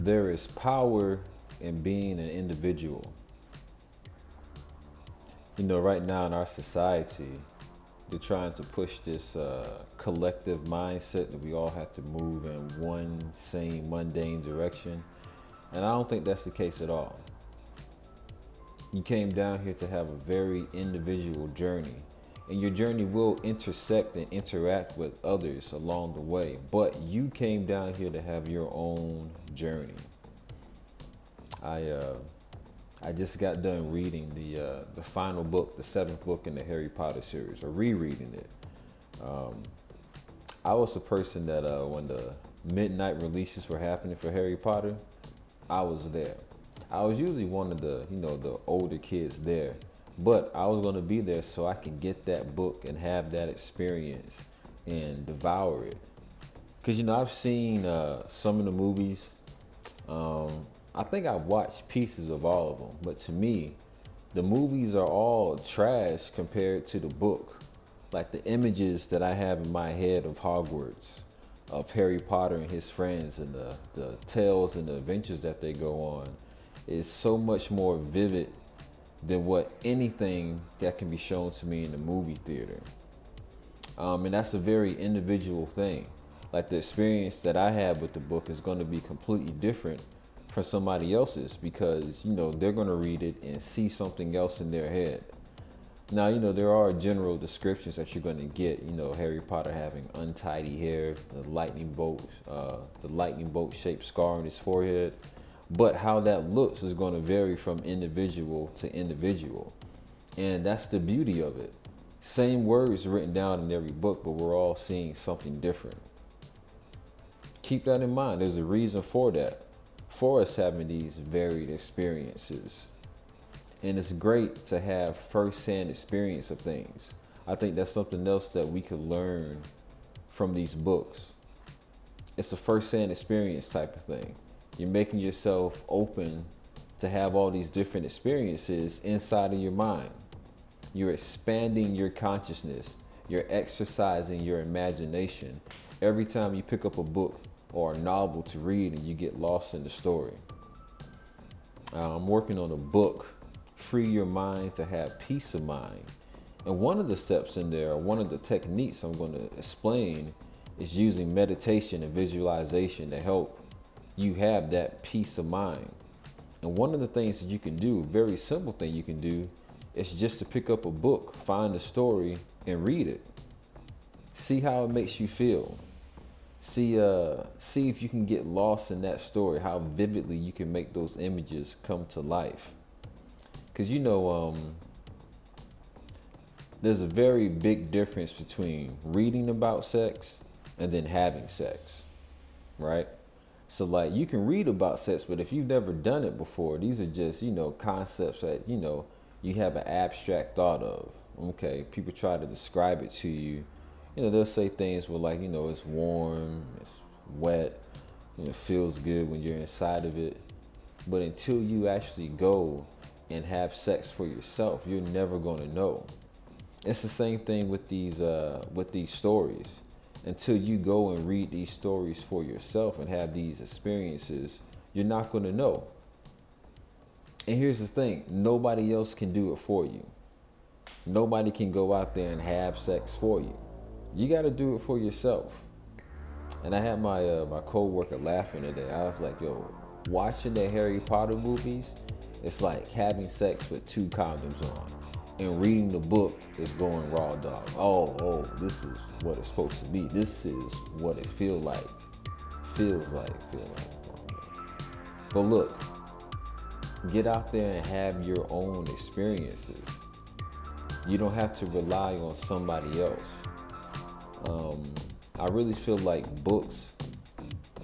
There is power in being an individual. You know, right now in our society, they're trying to push this collective mindset that we all have to move in one same mundane direction. And I don't think that's the case at all. You came down here to have a very individual journey. And your journey will intersect and interact with others along the way. But you came down here to have your own journey. I just got done reading the final book, the seventh book in the Harry Potter series, or rereading it. I was a person that when the midnight releases were happening for Harry Potter, I was there. I was usually one of the older kids there, but I was going to be there so I could get that book and have that experience and devour it. Because I've seen some of the movies. I think I've watched pieces of all of them, but to me, the movies are all trash compared to the book. Like the images that I have in my head of Hogwarts, of Harry Potter and his friends, and the tales and the adventures that they go on, is so much more vivid than what anything that can be shown to me in the movie theater. And that's a very individual thing. Like the experience that I have with the book is going to be completely different from somebody else's, because they're going to read it and see something else in their head. Now there are general descriptions that you're going to get. Harry Potter having untidy hair, the lightning bolt shaped scar on his forehead, but how that looks is going to vary from individual to individual, and that's the beauty of it. Same words written down in every book, but we're all seeing something different. Keep that in mind. There's a reason for that, for us having these varied experiences. And it's great to have first-hand experience of things. I think that's something else that we could learn from these books. It's a first-hand experience type of thing. You're making yourself open to have all these different experiences inside of your mind. You're expanding your consciousness. You're exercising your imagination every time you pick up a book or a novel to read and you get lost in the story. I'm working on a book, Free Your Mind to Have Peace of Mind. And one of the steps in there, one of the techniques I'm going to explain, is using meditation and visualization to help you have that peace of mind. And one of the things that you can do, very simple thing you can do, is just to pick up a book, find a story, and read it. See how it makes you feel. See if you can get lost in that story, how vividly you can make those images come to life. Because there's a very big difference between reading about sex and then having sex, right? So like you can read about sex, but if you've never done it before, these are just, concepts that, you have an abstract thought of. Okay, people try to describe it to you. They'll say things where like, it's warm, it's wet, it feels good when you're inside of it. But until you actually go and have sex for yourself, you're never going to know. It's the same thing with these stories. Until you go and read these stories for yourself and have these experiences, you're not going to know. And here's the thing, nobody else can do it for you. Nobody can go out there and have sex for you. You got to do it for yourself. And I had my coworker laughing today. I was like, yo, watching the Harry Potter movies, it's like having sex with 2 condoms on. And reading the book is going raw dog. Oh, this is what it's supposed to be. This is what it feels like. But look, get out there and have your own experiences. You don't have to rely on somebody else. I really feel like books,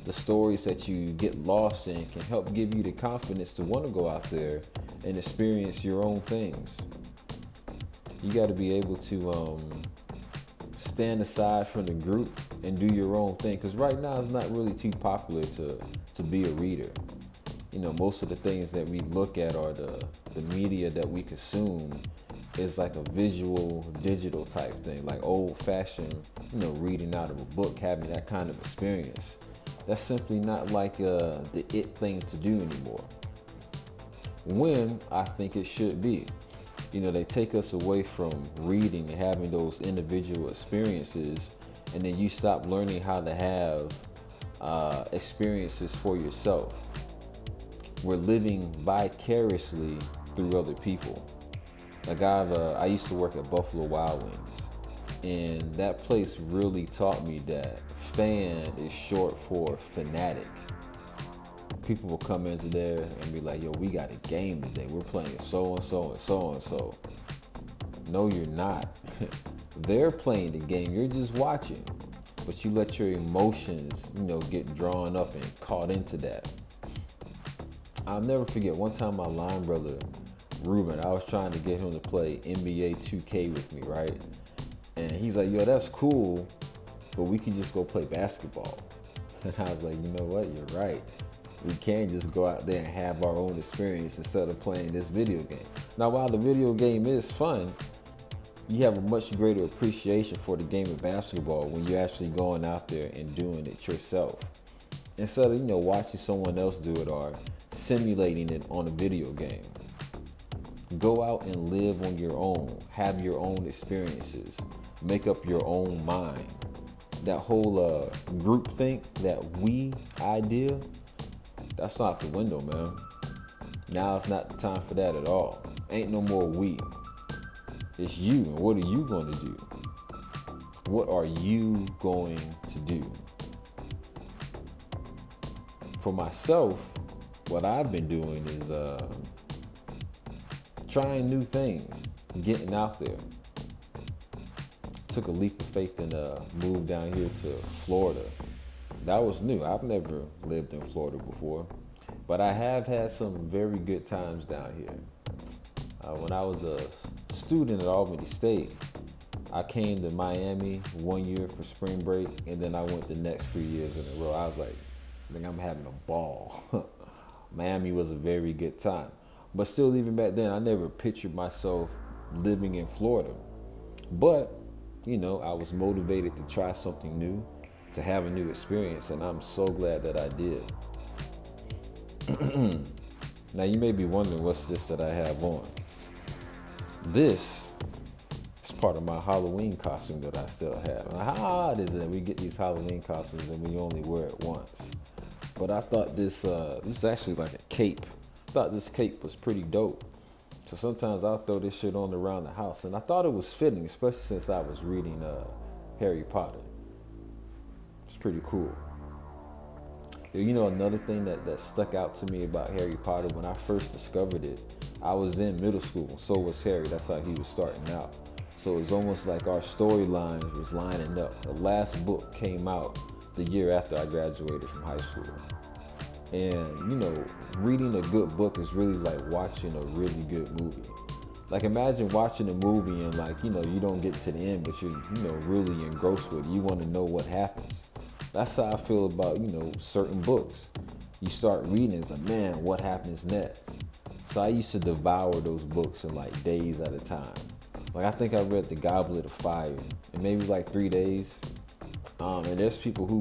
the stories that you get lost in, can help give you the confidence to want to go out there and experience your own things. You got to be able to stand aside from the group and do your own thing. Because right now it's not really too popular to be a reader. Most of the things that we look at or the media that we consume is like a visual, digital type thing, like old-fashioned, reading out of a book, having that kind of experience. That's simply not like the it thing to do anymore. When I think it should be. You know, they take us away from reading and having those individual experiences, and then you stop learning how to have experiences for yourself. We're living vicariously through other people. Like I used to work at Buffalo Wild Wings, and that place really taught me that fan is short for fanatic. People will come into there and be like, yo, we got a game today. We're playing so and so and so and so. No, you're not. They're playing the game. You're just watching. But you let your emotions, get drawn up and caught into that. I'll never forget one time my line brother, Ruben, I was trying to get him to play NBA 2K with me, right? And he's like, yo, that's cool, but we can just go play basketball. And I was like, you know what? You're right. We can just go out there and have our own experience instead of playing this video game. Now, while the video game is fun, you have a much greater appreciation for the game of basketball when you're actually going out there and doing it yourself. Instead of, watching someone else do it or simulating it on a video game. Go out and live on your own. Have your own experiences. Make up your own mind. That whole group think, that we idea, that's not the window, man. Now it's not the time for that at all. Ain't no more we. It's you, and what are you going to do? What are you going to do? For myself, what I've been doing is trying new things, getting out there. Took a leap of faith and moved down here to Florida. That was new. I've never lived in Florida before, but I have had some very good times down here. When I was a student at Albany State, I came to Miami 1 year for spring break, and then I went the next 3 years in a row. I was like, I think I'm having a ball. Miami was a very good time. But still, even back then, I never pictured myself living in Florida. But, I was motivated to try something new, to have a new experience, and I'm so glad that I did. Now, you may be wondering, what's this that I have on? This is part of my Halloween costume that I still have. Now, how odd is it that we get these Halloween costumes and we only wear it once? But I thought this is actually like a cape. I thought this cape was pretty dope. So sometimes I'll throw this shit on around the house. And I thought it was fitting, especially since I was reading Harry Potter. It's pretty cool. Another thing that stuck out to me about Harry Potter, when I first discovered it, I was in middle school. So was Harry. That's how he was starting out. So it was almost like our storylines was lining up. The last book came out the year after I graduated from high school. And, reading a good book is really like watching a really good movie. Like, imagine watching a movie and, you don't get to the end, but you're, really engrossed with it. You want to know what happens. That's how I feel about, certain books. You start reading, it's like, man, what happens next? So I used to devour those books in, days at a time. I think I read The Goblet of Fire in maybe 3 days. And there's people who,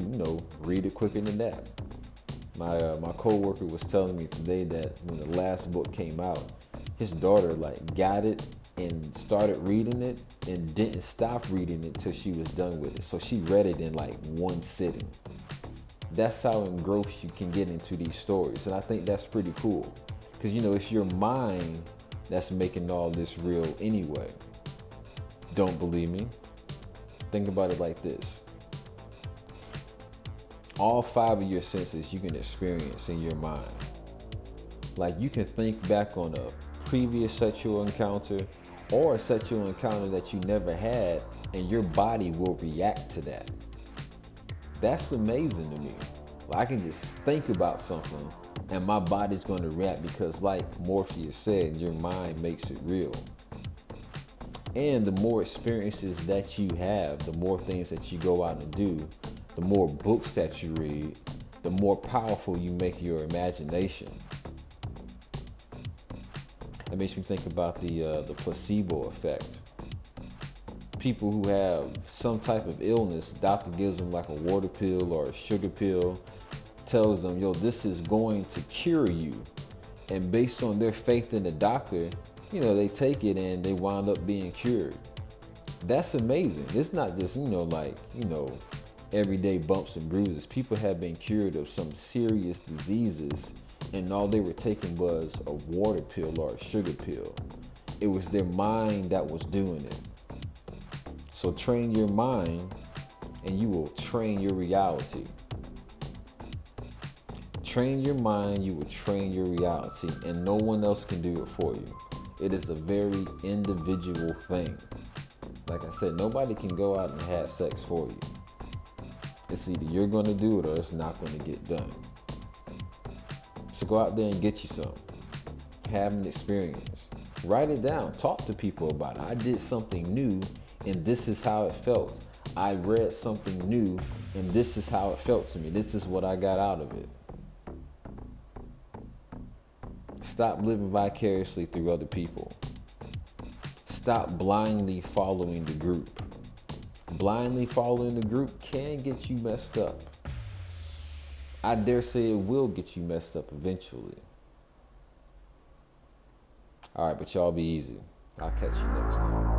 read it quicker than that. My coworker was telling me today that when the last book came out, his daughter got it and started reading it and didn't stop reading it till she was done with it. So she read it in one sitting. That's how engrossed you can get into these stories. And I think that's pretty cool. Because, it's your mind that's making all this real anyway. Don't believe me? Think about it like this. All 5 of your senses you can experience in your mind. You can think back on a previous sexual encounter or a sexual encounter that you never had, and your body will react to that. That's amazing to me. I can just think about something and my body's going to react because, like Morpheus said, your mind makes it real. And the more experiences that you have, the more things that you go out and do, the more books that you read, the more powerful you make your imagination. It makes me think about the placebo effect. People who have some type of illness, doctor gives them a water pill or a sugar pill, tells them, yo, this is going to cure you. And based on their faith in the doctor, you know, they take it and they wind up being cured. That's amazing. It's not just, you know, like, you know, everyday bumps and bruises. People have been cured of some serious diseases, and all they were taking was a water pill or a sugar pill. It was their mind that was doing it. So train your mind and you will train your reality. Train your mind, you will train your reality, and no one else can do it for you. It is a very individual thing. Like I said, nobody can go out and have sex for you. It's either you're going to do it or it's not going to get done. So go out there and get you some. Have an experience. Write it down. Talk to people about it. I did something new and this is how it felt. I read something new and this is how it felt to me. This is what I got out of it. Stop living vicariously through other people. Stop blindly following the group. Blindly following the group can get you messed up. I dare say it will get you messed up eventually. All right, but y'all be easy. I'll catch you next time.